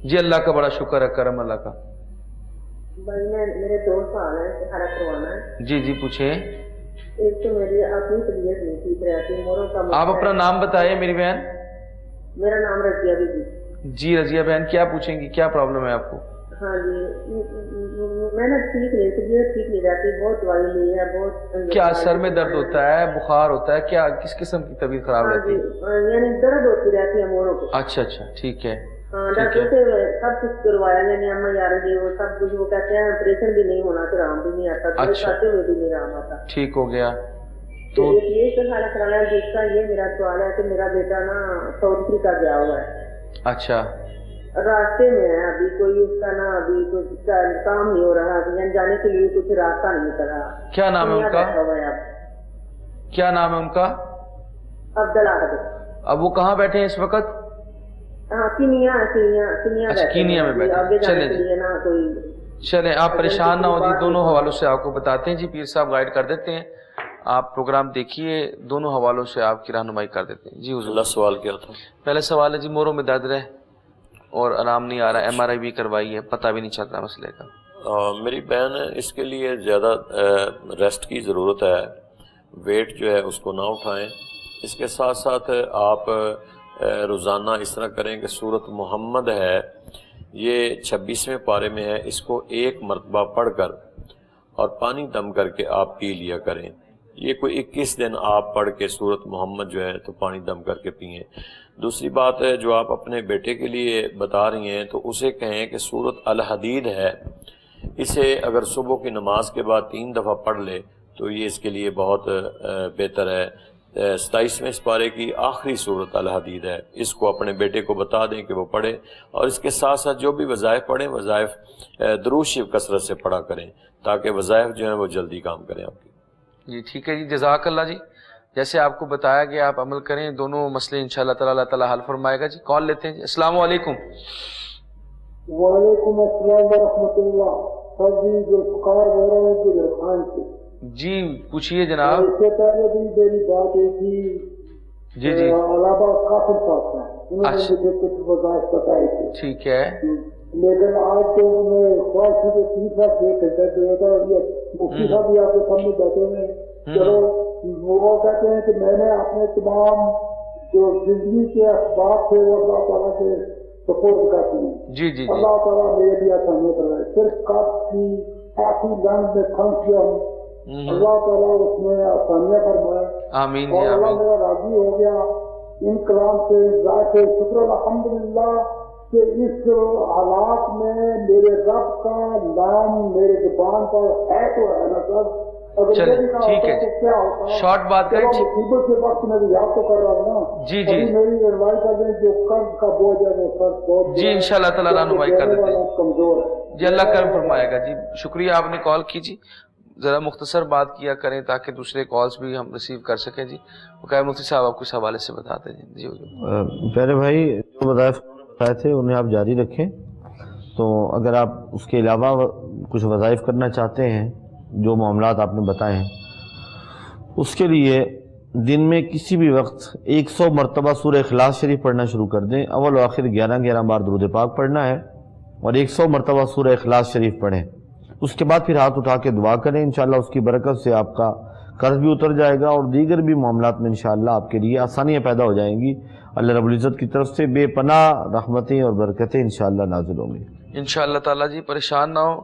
جی اللہ کا بڑا شکر ہے, کرم اللہ کا. بھائی میرے 2 سال ہیں, استخارہ کروانا ہے. جی جی پوچھیں. ایک تو میری اپنی طبیعت نہیں ٹھیک رہتی, موروں کا. آپ اپنا نام بتائیے میری بہن. میرا نام رضیہ بی بی. جی رضیہ بہن, کیا پوچھیں گی, کیا پرابلم ہے آپ کو؟ ہاں جی, میں نے ٹھیک نہیں, طبیعت ٹھیک نہیں رہتی, بہت دوائی لی ہے, بہت. کیا سر میں درد ہوتا ہے, بخار ہوتا ہے, کیا کس قسم کی طبیعت خراب رہتی ہے؟ یعنی درد ہوتی رہتی ہے موروں کو. اچھا اچھا ٹھیک ہے. ہاں ڈاکٹر سے سب کچھ کروایا, یعنی اما یار جی وہ سب کچھ, وہ کہتے ہیں آپریشن بھی نہیں ہونا تو آرام بھی نہیں آتا, کھاتے ہوئے بھی نہیں آرام آتا. ٹھیک ہو گیا. تو یہ استخارہ کرایا, جس کا یہ میرا سوال ہے کہ میرا بیٹا نا ساؤتھ افریقہ گیا ہوا ہے. اچھا. راستے میں ہے ابھی, کوئی اس کا نا ابھی کچھ کام نہیں ہو رہا, یعنی جانے کے لیے کچھ راستہ نہیں نکل رہا. کیا نام ہے ان کا؟ کیا نام ہے ان کا؟ عبدالعہد. اب وہ کہاں بیٹھے ہیں اس وقت؟ کینیا میں بیٹھے. چلیں آپ پریشان نہ ہو جی, دونوں حوالوں سے آپ کو بتاتے ہیں جی, پیر صاحب گائیڈ کر دیتے ہیں. آپ پروگرام دیکھیے, دونوں حوالوں سے آپ کی رہنمائی کر دیتے ہیں. جی حضور. اللہ سوال کیا تھا؟ پہلے سوال ہے جی موروں میں درد رہے اور آرام نہیں آ رہا, MRI بھی کروائی ہے, پتہ بھی نہیں چل رہا مسئلے کا. میری بہن اس کے لیے زیادہ ریسٹ کی ضرورت ہے, ویٹ جو ہے اس کو نہ اٹھائیں. اس کے ساتھ ساتھ آپ روزانہ اس طرح کریں کہ سورۃ محمد ہے, یہ 26ویں پارے میں ہے, اس کو 1 مرتبہ پڑھ کر اور پانی دم کر کے آپ پی لیا کریں. یہ کوئی 21 دن آپ پڑھ کے سورۃ محمد جو ہے تو پانی دم کر کے پئیں. دوسری بات ہے جو آپ اپنے بیٹے کے لیے بتا رہی ہیں, تو اسے کہیں کہ سورۃ الحدید ہے, اسے اگر صبح کی نماز کے بعد 3 دفعہ پڑھ لے تو یہ اس کے لیے بہت بہتر ہے. 27ویں پارے کی آخری سورۃ الحدید ہے, اس کو اپنے بیٹے کو بتا دیں کہ وہ پڑھے, اور اس کے ساتھ ساتھ جو بھی وظائف پڑھیں, وظائف درود شریف کثرت سے پڑھا کریں تاکہ وظائف جو ہیں وہ جلدی کام کریں آپ کی. جی ٹھیک ہے جی, جزاک اللہ جی. جیسے آپ کو بتایا گیا آپ عمل کریں, دونوں مسئلے انشاءاللہ تعالیٰ اللہ تعالیٰ حل فرمائے گا. جی کال لیتے ہیں جی. السلام علیکم. وعلیکم السلام ورحمۃ اللہ. جی ذوالفقار بول رہے ہیں جی خان سے. جی پوچھیے جناب. اس سے پہلے بھی میری بات ہوئی تھی جی جی علامہ قاسم صاحب سے, انہوں نے مجھے کچھ وظائف بتائی تھی. ٹھیک ہے. لیکن آج تو میں خواہش تھی کہ تیسرا سے گھنٹہ جو ہوتا مفتی صاحب بھی آپ کے سامنے بیٹھے ہوئے. چلو وہ کہتے ہیں کہ میں نے اپنے تمام جو زندگی کے اسباب تھے وہ اللہ تعالیٰ سے سپورٹ کرتی ہوں. جی جی اللہ تعالیٰ میرے بھی آسانی کروائے. صرف کاٹ کی آخری لنگ میں پھنس گیا ہوں, اللہ تعالیٰ اس میں آسانیاں فرمائے. آمین. اور اللہ میرا راضی ہو گیا ان کلام سے. ذات شکر الحمدللہ کہ اس حالات میں میرے رب کا نام میرے زبان پر ہے تو ہے نا سر. چلے ٹھیک ہے جی, شارٹ بات کریں. مصیبت کے وقت میں بھی یاد تو کر رہا ہوں نا. جی جی میری رہنمائی کر دیں, جو قرض کا بوجھ ہے وہ قرض بہت جی انشاءاللہ تعالیٰ رہنمائی کر دیتے ہیں. کمزور ہے جی اللہ کرم فرمائے گا. جی شکریہ آپ نے کال کی. جی ذرا مختصر بات کیا کریں تاکہ دوسرے کالز بھی ہم ریسیو کر سکیں. جی وہ کہا مفتی صاحب آپ کس حوالے سے بتاتے ہیں. جی پہلے بھائی جو وظائف بتائے تھے انہیں آپ جاری رکھیں. تو اگر آپ اس کے علاوہ کچھ وظائف کرنا چاہتے ہیں, جو معاملات آپ نے بتائے ہیں, اس کے لیے دن میں کسی بھی وقت 100 مرتبہ سورہ اخلاص شریف پڑھنا شروع کر دیں. اول و آخر 11 بار درود پاک پڑھنا ہے اور 100 مرتبہ سورہ اخلاص شریف پڑھیں. اس کے بعد پھر ہاتھ اٹھا کے دعا کریں, انشاءاللہ اس کی برکت سے آپ کا قرض بھی اتر جائے گا اور دیگر بھی معاملات میں انشاءاللہ آپ کے لیے آسانیاں پیدا ہو جائیں گی. اللہ رب العزت کی طرف سے بے پناہ رحمتیں اور برکتیں انشاءاللہ نازل ہوں گی انشاءاللہ تعالیٰ. جی پریشان نہ ہو,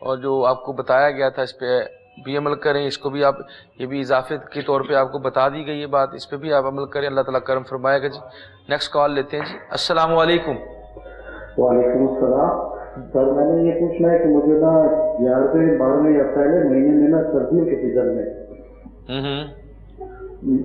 اور جو آپ کو بتایا گیا تھا اس پہ بھی عمل کریں. اس کو بھی آپ, یہ بھی اضافے کے طور پہ آپ کو بتا دی گئی یہ بات, اس پہ بھی آپ عمل کریں. اللہ تعالیٰ کرم فرمائے گا. جی نیکسٹ کال لیتے ہیں. جی السلام علیکم. وعلیکم السلام. سر میں نے یہ پوچھنا ہے کہ مجھے نا 11ویں 12ویں یا پہلے مہینے میں نا سردیوں کے سیزن میں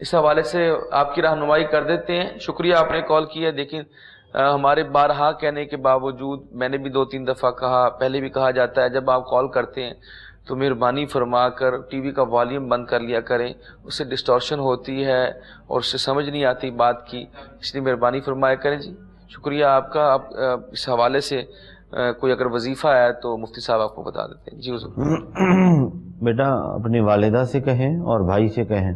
اس حوالے سے آپ کی رہنمائی کر دیتے ہیں. شکریہ آپ نے کال کیا. دیکھیں ہمارے بارہا کہنے کے باوجود میں نے بھی 2-3 دفعہ کہا, پہلے بھی کہا جاتا ہے جب آپ کال کرتے ہیں تو مہربانی فرما کر ٹی وی کا والیوم بند کر لیا کریں, اس سے ڈسٹورشن ہوتی ہے اور اس سے سمجھ نہیں آتی بات کی, اس لیے مہربانی فرمایا کریں جی. شکریہ آپ کا. آپ اس حوالے سے کوئی اگر وظیفہ ہے تو مفتی صاحب آپ کو بتا دیتے ہیں. جی حضور. بیٹا اپنی والدہ سے کہیں اور بھائی سے کہیں,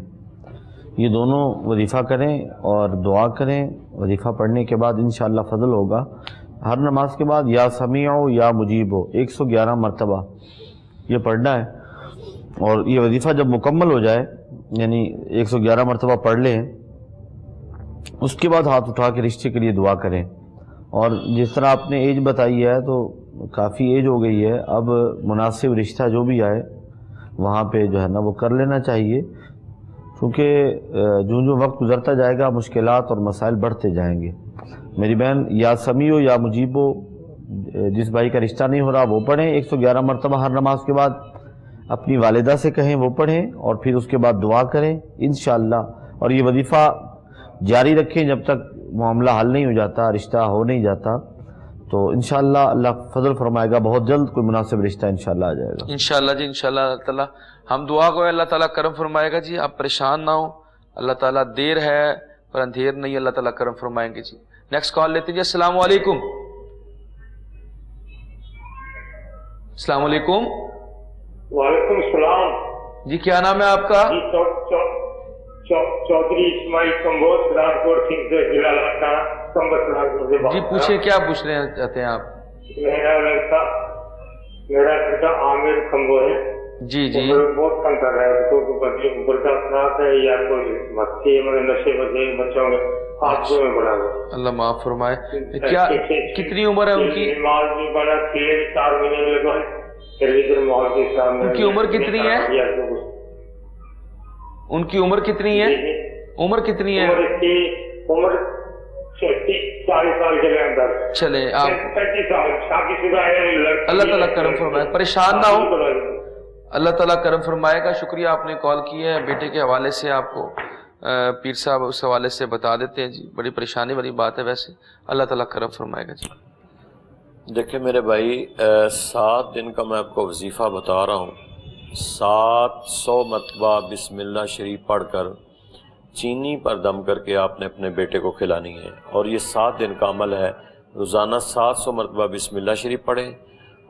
یہ دونوں وظیفہ کریں اور دعا کریں. وظیفہ پڑھنے کے بعد انشاءاللہ فضل ہوگا. ہر نماز کے بعد یا سمیع ہو یا مجیب ہو 111 مرتبہ یہ پڑھنا ہے. اور یہ وظیفہ جب مکمل ہو جائے, یعنی 111 مرتبہ پڑھ لیں, اس کے بعد ہاتھ اٹھا کے رشتے کے لیے دعا کریں. اور جس طرح آپ نے ایج بتائی ہے تو کافی ایج ہو گئی ہے, اب مناسب رشتہ جو بھی آئے وہاں پہ جو ہے نا وہ کر لینا چاہیے, کیونکہ جو وقت گزرتا جائے گا مشکلات اور مسائل بڑھتے جائیں گے. میری بہن یا سمیع ہو یا مجیب ہو, جس بھائی کا رشتہ نہیں ہو رہا وہ پڑھیں 111 مرتبہ ہر نماز کے بعد. اپنی والدہ سے کہیں وہ پڑھیں اور پھر اس کے بعد دعا کریں انشاءاللہ. اور یہ وظیفہ جاری رکھیں جب تک معاملہ حل نہیں ہو جاتا, رشتہ ہو نہیں جاتا, تو انشاءاللہ اللہ فضل فرمائے گا, بہت جلد کوئی مناسب رشتہ انشاءاللہ آ جائے گا. انشاءاللہ جی, انشاءاللہ اللہ تعالیٰ ہم دعا کو اللہ تعالیٰ کرم فرمائے گا جی. آپ پریشان نہ ہوں, اللہ تعالیٰ دیر ہے پر اندھیر نہیں, اللہ تعالیٰ کرم فرمائیں گے جی. نیکسٹ کال لیتے جی. السلام علیکم. السلام علیکم. وعلیکم السلام جی, کیا نام ہے آپ کا؟ چودھری اسماعیل کمبوز راجکوٹ سنگھ سے ضلع جی پوچھیں کیا پوچھنا چاہتے ہیں آپ؟ میرا لڑکا عامر کمبو ہے جی جی بہت کم کر رہا ہے, تو برقرار ہے یا کوئی مستی نشے وجے بچوں کے حادثے میں بڑا ہوا. اللہ معاف فرمائے. کیا کتنی عمر ہے ان کی؟ نماز بھی بڑا 3-4 مہینے لگا ہے. ان کی عمر کتنی ہے؟ ان کی عمر کتنی ہے؟ عمر کتنی ہے؟ عمر 40 سال کے اندر. چلیں آپ 35 سال شادی شدہ ہے. اللہ تعالیٰ کرم فرمائے, پریشان نہ ہو, اللہ تعالیٰ کرم فرمائے گا. شکریہ آپ نے کال کی ہے. بیٹے کے حوالے سے آپ کو پیر صاحب اس حوالے سے بتا دیتے ہیں جی. بڑی پریشانی والی بات ہے ویسے, اللہ تعالیٰ کرم فرمائے گا جی. دیکھیں میرے بھائی, 7 دن کا میں آپ کو وظیفہ بتا رہا ہوں. 700 مرتبہ بسم اللہ شریف پڑھ کر چینی پر دم کر کے آپ نے اپنے بیٹے کو کھلانی ہے. اور یہ 7 دن کا عمل ہے. روزانہ 700 مرتبہ بسم اللہ شریف پڑھیں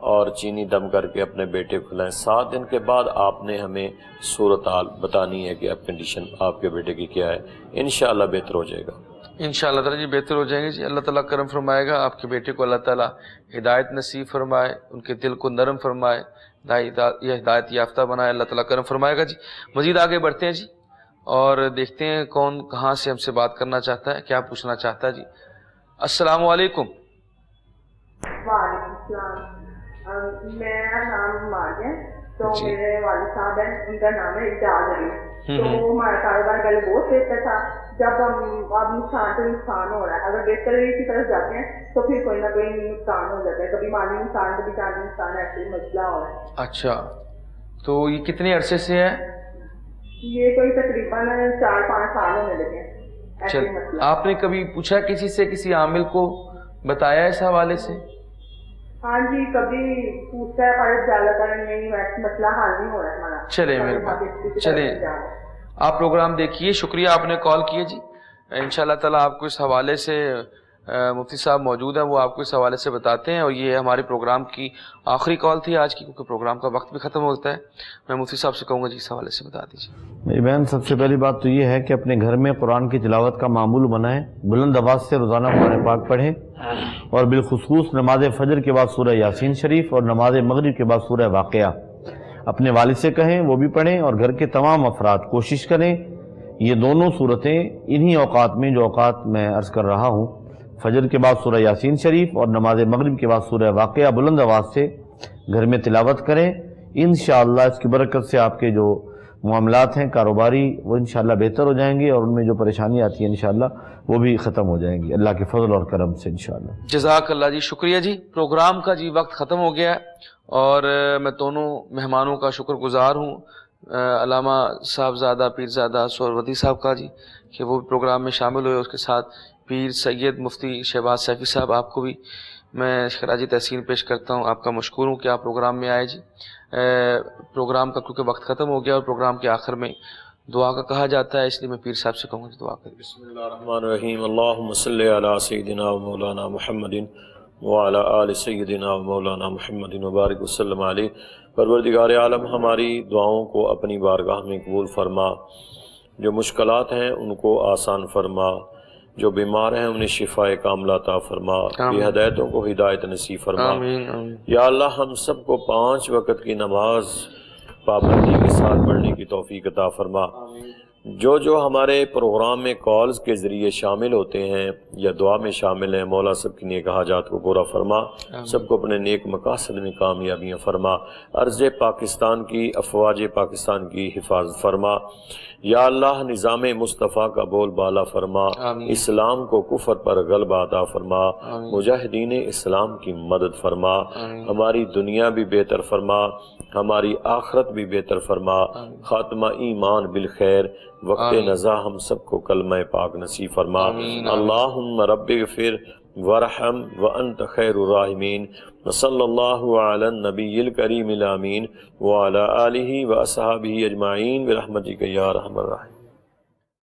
اور چینی دم کر کے اپنے بیٹے کو کھلائیں. 7 دن کے بعد آپ نے ہمیں صورتحال بتانی ہے کہ اب کنڈیشن آپ کے بیٹے کی کیا ہے. انشاءاللہ بہتر ہو جائے گا. انشاءاللہ تعالیٰ جی بہتر ہو جائیں گے جی. اللہ تعالیٰ کرم فرمائے گا. آپ کے بیٹے کو اللہ تعالیٰ ہدایت نصیب فرمائے, ان کے دل کو نرم فرمائے, یہ ہدایت یافتہ بنائے. اللہ تعالیٰ کرم فرمائے گا جی. مزید آگے بڑھتے ہیں جی اور دیکھتے ہیں کون کہاں سے ہم سے بات کرنا چاہتا ہے, کیا پوچھنا چاہتا ہے جی. السلام علیکم. وعلیکم السلام. میرا نام ماریہ, تو میرے والد صاحب ہیں, ان کا نام ہے اعجاز علی. تو ہمارا کاروبار پہلے بہت بہتر تھا. جب ہم اب نقصان ہو رہا ہے, اگر بہتری کی طرف جاتے ہیں تو پھر کوئی نہ کوئی نقصان ہو جاتا ہے, کبھی مالی نقصان کبھی جانی نقصان, ایسے مسئلہ ہو رہا ہے. اچھا, تو یہ کتنے عرصے سے ہے؟ یہ کوئی تقریباً 4-5 سال ہونے لگے ہیں. چل, آپ نے کبھی پوچھا کسی سے, کسی عامل کو بتایا اس حوالے سے؟ ہاں جی, کبھی پوچھتا ہے پر زیادہ تر نہیں, مسئلہ حل نہیں ہو رہا ہے ہمارا. چلے مہربانی, چلے آپ پروگرام دیکھیے. شکریہ آپ نے کال کیے جی. انشاءاللہ تعالیٰ آپ کو اس حوالے سے مفتی صاحب موجود ہیں, وہ آپ کو اس حوالے سے بتاتے ہیں. اور یہ ہمارے پروگرام کی آخری کال تھی آج کی, کیونکہ پروگرام کا وقت بھی ختم ہوتا ہے. میں مفتی صاحب سے کہوں گا جی اس حوالے سے بتا دیجیے. میری بہن, سب سے پہلی بات تو یہ ہے کہ اپنے گھر میں قرآن کی تلاوت کا معمول بنائیں, بلند آواز سے روزانہ قرآن پاک پڑھیں, اور بالخصوص نماز فجر کے بعد سورہ یاسین شریف اور نماز مغرب کے بعد سورہ واقعہ اپنے والد سے کہیں وہ بھی پڑھیں. اور گھر کے تمام افراد کوشش کریں یہ دونوں صورتیں انہی اوقات میں, جو اوقات میں عرض کر رہا ہوں, فجر کے بعد سورہ یاسین شریف اور نماز مغرب کے بعد سورہ واقعہ بلند آواز سے گھر میں تلاوت کریں. انشاءاللہ اس کی برکت سے آپ کے جو معاملات ہیں کاروباری وہ انشاءاللہ بہتر ہو جائیں گے, اور ان میں جو پریشانی آتی ہے انشاءاللہ وہ بھی ختم ہو جائیں گی اللہ کے فضل اور کرم سے انشاءاللہ. جزاک اللہ جی, شکریہ جی. پروگرام کا جی وقت ختم ہو گیا ہے, اور میں دونوں مہمانوں کا شکر گزار ہوں, علامہ صاحبزادہ پیرزادہ سہروردی صاحب کا جی کہ وہ بھی پروگرام میں شامل ہوئے، اس کے ساتھ پیر سید مفتی شہباز سیفی صاحب، آپ کو بھی میں خراج تحسین پیش کرتا ہوں، آپ کا مشکور ہوں کہ آپ پروگرام میں آئے جی۔ پروگرام کا کیونکہ وقت ختم ہو گیا اور پروگرام کے آخر میں دعا کا کہا جاتا ہے، اس لیے میں پیر صاحب سے کہوں گا دعا کریں۔ بسم اللہ الرحمن الرحیم، اللہم صلی علی سیدنا و مولانا محمد وعلی آل سیدنا و مولانا محمد وبارک وسلم علیہ۔ پروردگار عالم ہماری دعاؤں کو اپنی بارگاہ میں قبول فرما، جو مشکلات ہیں ان کو آسان فرما، جو بیمار ہیں انہیں شفاء کاملہ عطا فرما، بے ہدایتوں کو ہدایت نصیب فرما۔ آمین آمین۔ یا اللہ ہم سب کو 5 وقت کی نماز پابندی کے ساتھ پڑھنے کی توفیق عطا فرما۔ جو ہمارے پروگرام میں کالز کے ذریعے شامل ہوتے ہیں یا دعا میں شامل ہیں، مولا سب کی نیک حاجات کو پورا فرما، سب کو اپنے نیک مقاصد میں کامیابیاں فرما، عرض پاکستان کی افواج پاکستان کی حفاظت فرما۔ یا اللہ نظام مصطفیٰ کا بول بالا فرما، اسلام کو کفر پر غلبہ عطا فرما، مجاہدین اسلام کی مدد فرما، ہماری دنیا بھی بہتر فرما، ہماری آخرت بھی بہتر فرما، خاتمہ ایمان بالخیر، وقت نزا ہم سب کو کلمہ پاک نصیب فرما۔ اللہم رب اغفر ورحم وانت خیر الراحمین، وصلی اللہ علی النبی الکریم الامین وعلی آلہ واصحابہ اجمعین برحمتک یا ارحم الراحمین۔